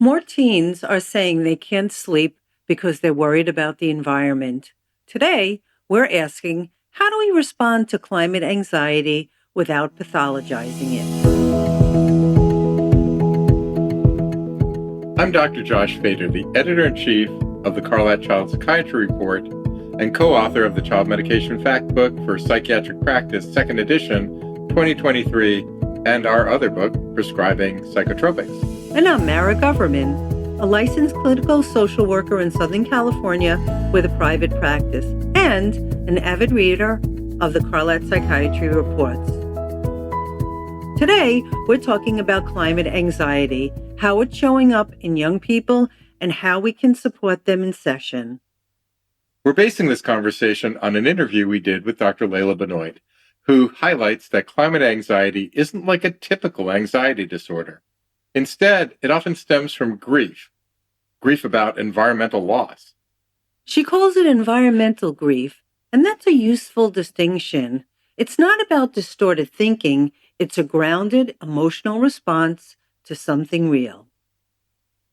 More teens are saying they can't sleep because they're worried about the environment. Today, we're asking, how do we respond to climate anxiety without pathologizing it? I'm Dr. Josh Fader, the editor-in-chief of the Carlat Child Psychiatry Report and co-author of the Child Medication Fact Book for Psychiatric Practice, 2nd edition, 2023, and our other book, Prescribing Psychotropics. And I'm Mara Goverman, a licensed clinical social worker in Southern California with a private practice and an avid reader of the Carlat Psychiatry Reports. Today, we're talking about climate anxiety, how it's showing up in young people, and how we can support them in session. We're basing this conversation on an interview we did with Dr. Layla Benoit, who highlights that climate anxiety isn't like a typical anxiety disorder. Instead, it often stems from grief about environmental loss. She calls it environmental grief, and that's a useful distinction. It's not about distorted thinking, it's a grounded emotional response to something real.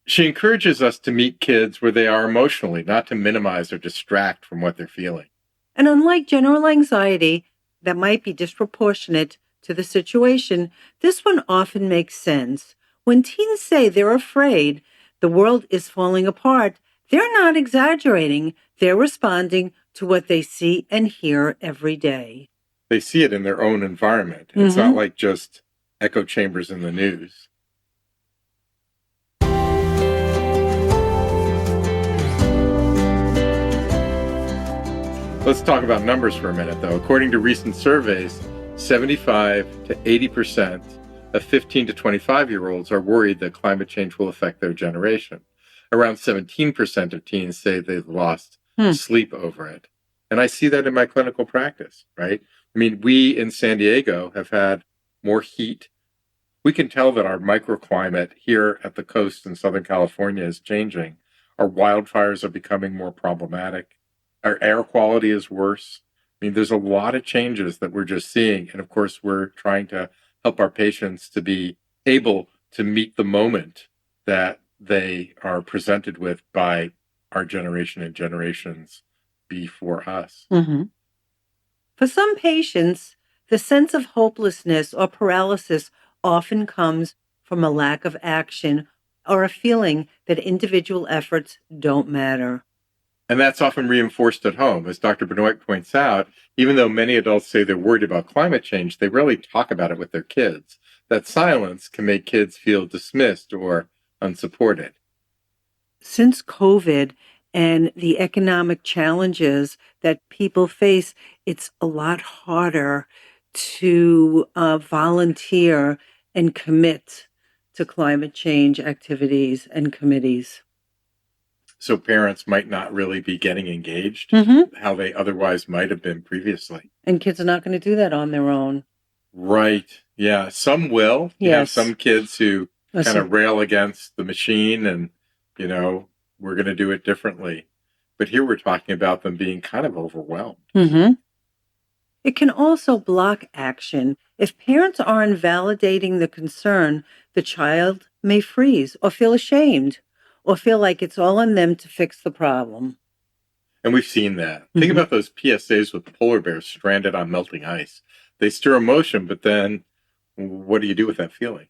She encourages us to meet kids where they are emotionally, not to minimize or distract from what they're feeling. And unlike general anxiety that might be disproportionate to the situation, this one often makes sense. When teens say they're afraid the world is falling apart, they're not exaggerating. They're responding to what they see and hear every day. They see it in their own environment. It's not like just echo chambers in the news. Let's talk about numbers for a minute, though. According to recent surveys, 75 to 80% of 15 to 25-year-olds are worried that climate change will affect their generation. Around 17% of teens say they've lost sleep over it. And I see that in my clinical practice, right? I mean, we in San Diego have had more heat. We can tell that our microclimate here at the coast in Southern California is changing. Our wildfires are becoming more problematic. Our air quality is worse. I mean, there's a lot of changes that we're just seeing. And of course, we're trying to help our patients to be able to meet the moment that they are presented with by our generation and generations before us. For some patients, the sense of hopelessness or paralysis often comes from a lack of action or a feeling that individual efforts don't matter. And that's often reinforced at home. As Dr. Benoit points out, even though many adults say they're worried about climate change, they rarely talk about it with their kids. That silence can make kids feel dismissed or unsupported. Since COVID and the economic challenges that people face, it's a lot harder to volunteer and commit to climate change activities and committees. So parents might not really be getting engaged how they otherwise might have been previously. And kids are not going to do that on their own. Right. Yeah. Some will. You have some kids who kind of rail against the machine and, we're going to do it differently. But here we're talking about them being kind of overwhelmed. It can also block action. If parents aren't validating the concern, the child may freeze or feel ashamed or feel like it's all on them to fix the problem. And we've seen that. Think about those PSAs with polar bears stranded on melting ice. They stir emotion, but then what do you do with that feeling?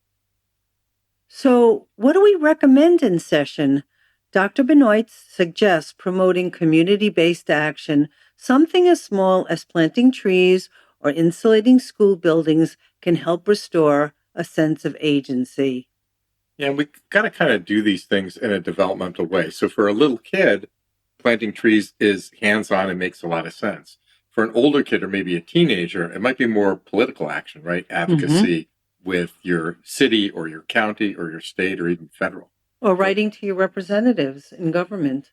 So what do we recommend in session? Dr. Benoit suggests promoting community-based action. Something as small as planting trees or insulating school buildings can help restore a sense of agency. Yeah, and we got to kind of do these things in a developmental way. So for a little kid, planting trees is hands-on and makes a lot of sense. For an older kid or maybe a teenager, it might be more political action, right? Advocacy with your city or your county or your state or even federal. Or writing to your representatives in government.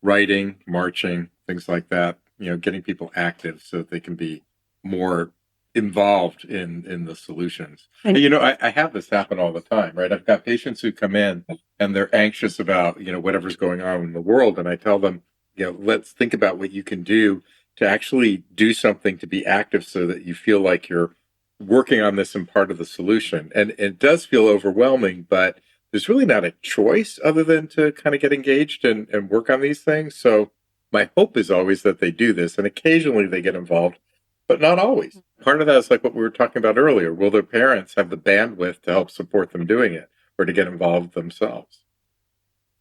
Writing, marching, things like that, getting people active so that they can be more involved in the solutions. And, I have this happen all the time, right? I've got patients who come in and they're anxious about, whatever's going on in the world. And I tell them, let's think about what you can do to actually do something to be active so that you feel like you're working on this and part of the solution. And it does feel overwhelming, but there's really not a choice other than to kind of get engaged and work on these things. So my hope is always that they do this, and occasionally they get involved, but not always. Part of that is like what we were talking about earlier. Will their parents have the bandwidth to help support them doing it or to get involved themselves?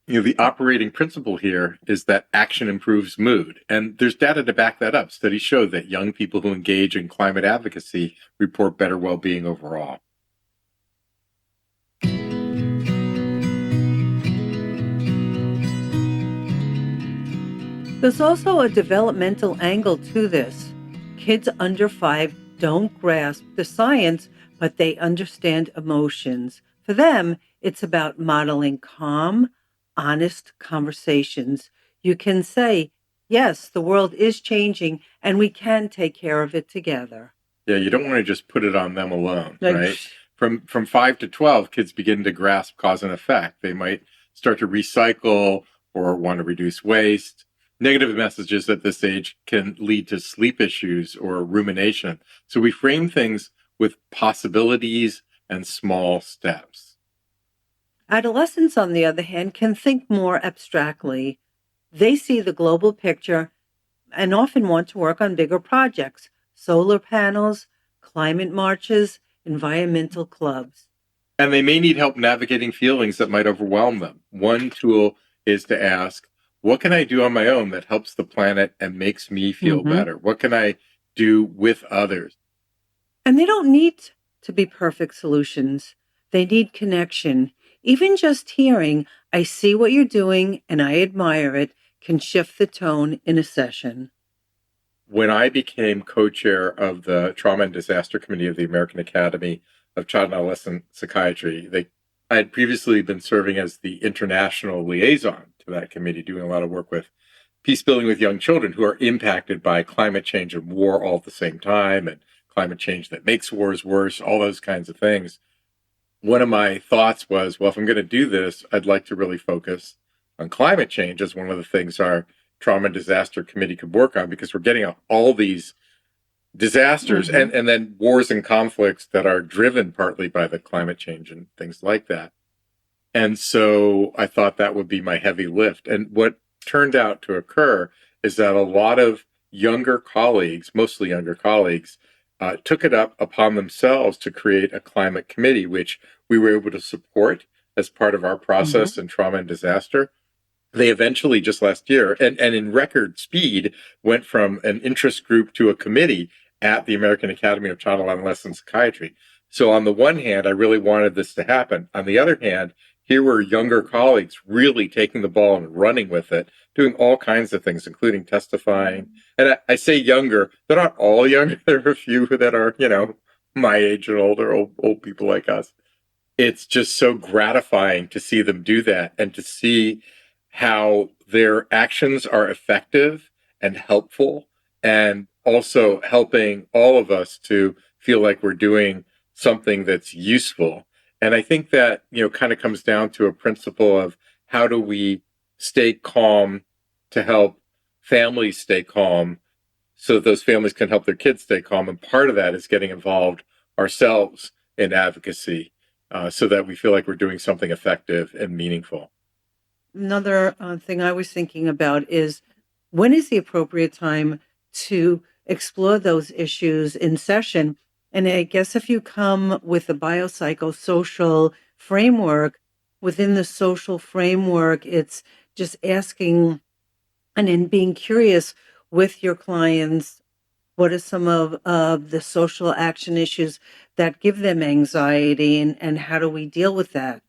The operating principle here is that action improves mood. And there's data to back that up. Studies show that young people who engage in climate advocacy report better well-being overall. There's also a developmental angle to this. Kids under 5 don't grasp the science, but they understand emotions. For them, it's about modeling calm, honest conversations. You can say, yes, the world is changing and we can take care of it together. Yeah, you don't want to just put it on them alone, right? From 5 to 12, kids begin to grasp cause and effect. They might start to recycle or want to reduce waste. Negative messages at this age can lead to sleep issues or rumination. So we frame things with possibilities and small steps. Adolescents, on the other hand, can think more abstractly. They see the global picture and often want to work on bigger projects, solar panels, climate marches, environmental clubs. And they may need help navigating feelings that might overwhelm them. One tool is to ask, what can I do on my own that helps the planet and makes me feel better? What can I do with others? And they don't need to be perfect solutions. They need connection. Even just hearing, I see what you're doing and I admire it, can shift the tone in a session. When I became co-chair of the Trauma and Disaster Committee of the American Academy of Child and Adolescent Psychiatry, I had previously been serving as the international liaison to that committee, doing a lot of work with peace building with young children who are impacted by climate change and war all at the same time, and climate change that makes wars worse, all those kinds of things. One of my thoughts was, well, if I'm going to do this, I'd like to really focus on climate change as one of the things our Trauma and Disaster Committee could work on, because we're getting all these disasters and then wars and conflicts that are driven partly by the climate change and things like that. And so I thought that would be my heavy lift. And what turned out to occur is that a lot of younger colleagues, mostly younger colleagues, took it up upon themselves to create a climate committee, which we were able to support as part of our process in trauma and disaster. They eventually, just last year, and in record speed, went from an interest group to a committee at the American Academy of Child and Adolescent Psychiatry. So on the one hand, I really wanted this to happen. On the other hand, here were younger colleagues really taking the ball and running with it, doing all kinds of things, including testifying. And I say younger, they're not all younger. There are a few that are, my age and older, old people like us. It's just so gratifying to see them do that and to see how their actions are effective and helpful, and also helping all of us to feel like we're doing something that's useful. And I think that, kind of comes down to a principle of how do we stay calm to help families stay calm so that those families can help their kids stay calm. And part of that is getting involved ourselves in advocacy so that we feel like we're doing something effective and meaningful. Another thing I was thinking about is, when is the appropriate time to explore those issues in session? And I guess if you come with a biopsychosocial framework, within the social framework, it's just asking and in being curious with your clients, what are some of the social action issues that give them anxiety, and how do we deal with that?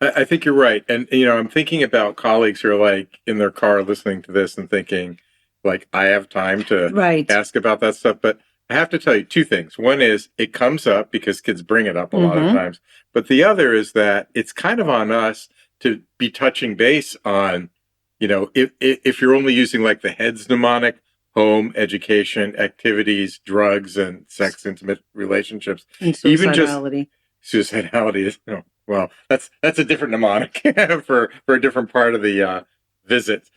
I think you're right. And, I'm thinking about colleagues who are like in their car listening to this and thinking, like, I have time to ask about that stuff. But I have to tell you two things. One is it comes up because kids bring it up a lot of times. But the other is that it's kind of on us to be touching base on, if you're only using like the heads mnemonic, home, education, activities, drugs, and sex, intimate relationships. And even suicidality. Just suicidality is, well, that's a different mnemonic for a different part of the visit.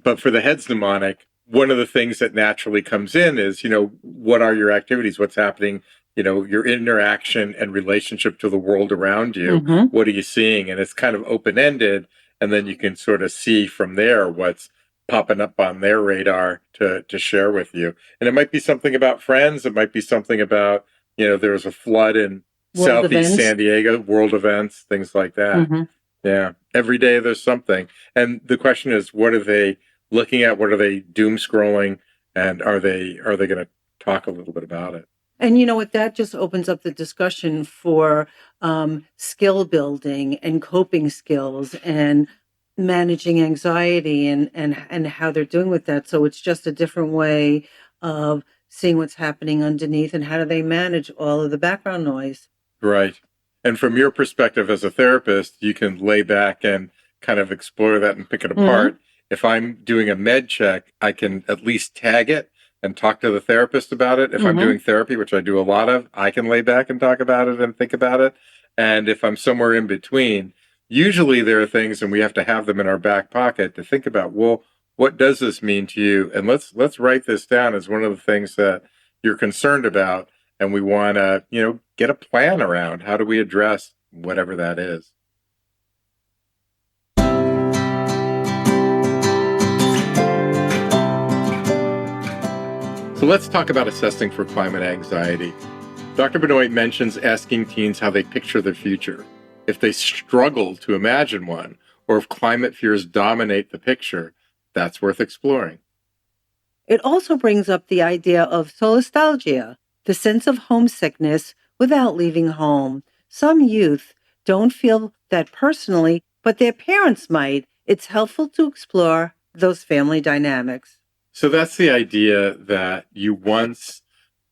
But for the heads mnemonic, one of the things that naturally comes in is, what are your activities? What's happening your interaction and relationship to the world around you. Mhm. What are you seeing? And it's kind of open-ended, and then you can sort of see from there what's popping up on their radar to share with you. And it might be something about friends. It might be something about, there was a flood in World Southeast events. San Diego, world events, things like that. Mhm. Yeah. Every day there's something. And the question is, what are they looking at? What are they doom scrolling? And are they going to talk a little bit about it? And you know what? That just opens up the discussion for skill building and coping skills and managing anxiety and how they're doing with that. So it's just a different way of seeing what's happening underneath and how do they manage all of the background noise. Right. And from your perspective as a therapist, you can lay back and kind of explore that and pick it apart. If I'm doing a med check, I can at least tag it and talk to the therapist about it. If I'm doing therapy, which I do a lot of, I can lay back and talk about it and think about it. And if I'm somewhere in between, usually there are things, and we have to have them in our back pocket to think about, well, what does this mean to you? And let's write this down as one of the things that you're concerned about. And we want to, get a plan around how do we address whatever that is. So let's talk about assessing for climate anxiety. Dr. Benoit mentions asking teens how they picture their future. If they struggle to imagine one, or if climate fears dominate the picture, that's worth exploring. It also brings up the idea of solastalgia, the sense of homesickness without leaving home. Some youth don't feel that personally, but their parents might. It's helpful to explore those family dynamics. So that's the idea that you once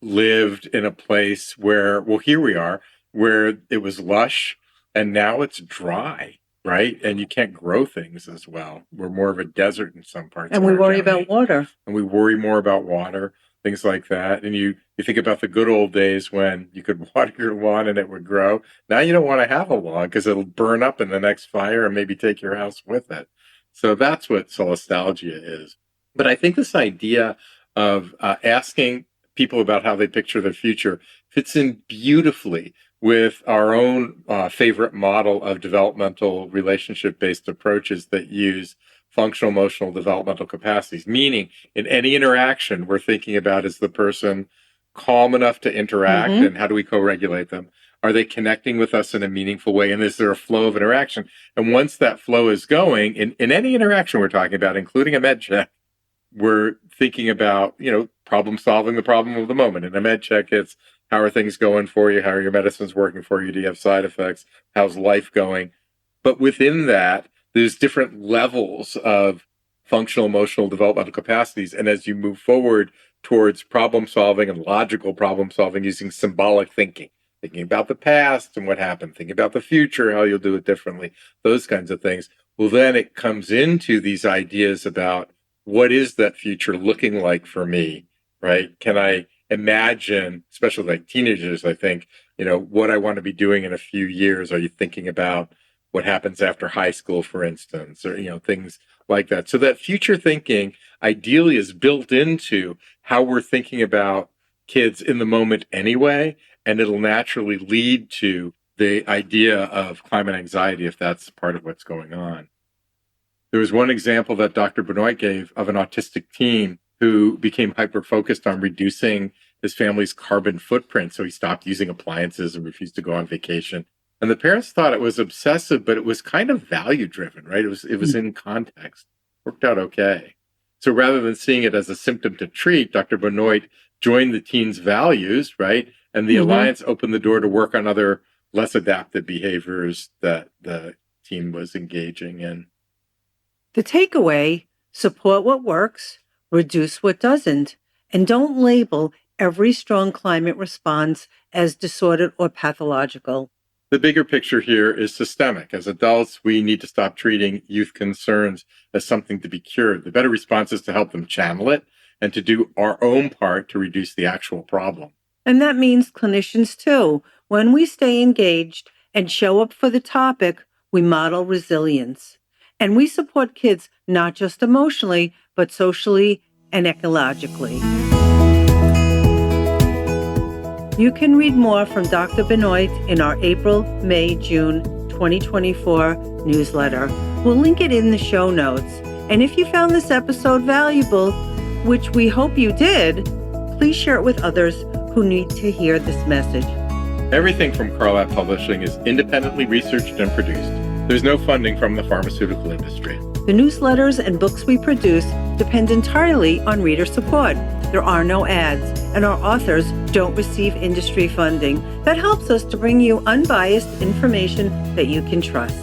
lived in a place where, well, here we are, where it was lush and now it's dry, right? And you can't grow things as well. We're more of a desert in some parts. And of we our worry county. about water. And we worry more about water, things like that. And you think about the good old days when you could water your lawn and it would grow. Now you don't want to have a lawn because it'll burn up in the next fire and maybe take your house with it. So that's what solastalgia is. But I think this idea of asking people about how they picture their future fits in beautifully with our own favorite model of developmental relationship-based approaches that use functional emotional developmental capacities, meaning in any interaction we're thinking about, is the person calm enough to interact and how do we co-regulate them? Are they connecting with us in a meaningful way? And is there a flow of interaction? And once that flow is going, in any interaction we're talking about, including a med check, we're thinking about, problem solving the problem of the moment. In a med check, it's how are things going for you? How are your medicines working for you? Do you have side effects? How's life going? But within that, there's different levels of functional, emotional, developmental capacities. And as you move forward towards problem solving and logical problem solving using symbolic thinking about the past and what happened, thinking about the future, how you'll do it differently, those kinds of things. Well, then it comes into these ideas about what is that future looking like for me, right? Can I imagine, especially like teenagers, I think, what I want to be doing in a few years? Are you thinking about what happens after high school, for instance, or, things like that? So that future thinking ideally is built into how we're thinking about kids in the moment anyway, and it'll naturally lead to the idea of climate anxiety if that's part of what's going on. There was one example that Dr. Benoit gave of an autistic teen who became hyper-focused on reducing his family's carbon footprint. So he stopped using appliances and refused to go on vacation. And the parents thought it was obsessive, but it was kind of value-driven, right? It was in context. Worked out okay. So rather than seeing it as a symptom to treat, Dr. Benoit joined the teen's values, right? And the alliance opened the door to work on other less adaptive behaviors that the teen was engaging in. The takeaway: support what works, reduce what doesn't, and don't label every strong climate response as disordered or pathological. The bigger picture here is systemic. As adults, we need to stop treating youth concerns as something to be cured. The better response is to help them channel it and to do our own part to reduce the actual problem. And that means clinicians too. When we stay engaged and show up for the topic, we model resilience. And we support kids not just emotionally, but socially and ecologically. You can read more from Dr. Benoit in our April, May, June 2024 newsletter. We'll link it in the show notes. And if you found this episode valuable, which we hope you did, please share it with others who need to hear this message. Everything from Carlat Publishing is independently researched and produced. There's no funding from the pharmaceutical industry. The newsletters and books we produce depend entirely on reader support. There are no ads, and our authors don't receive industry funding. That helps us to bring you unbiased information that you can trust.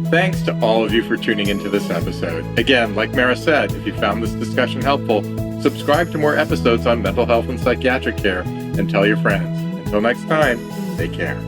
Thanks to all of you for tuning into this episode. Again, like Mara said, if you found this discussion helpful, subscribe to more episodes on mental health and psychiatric care and tell your friends. Until next time, take care.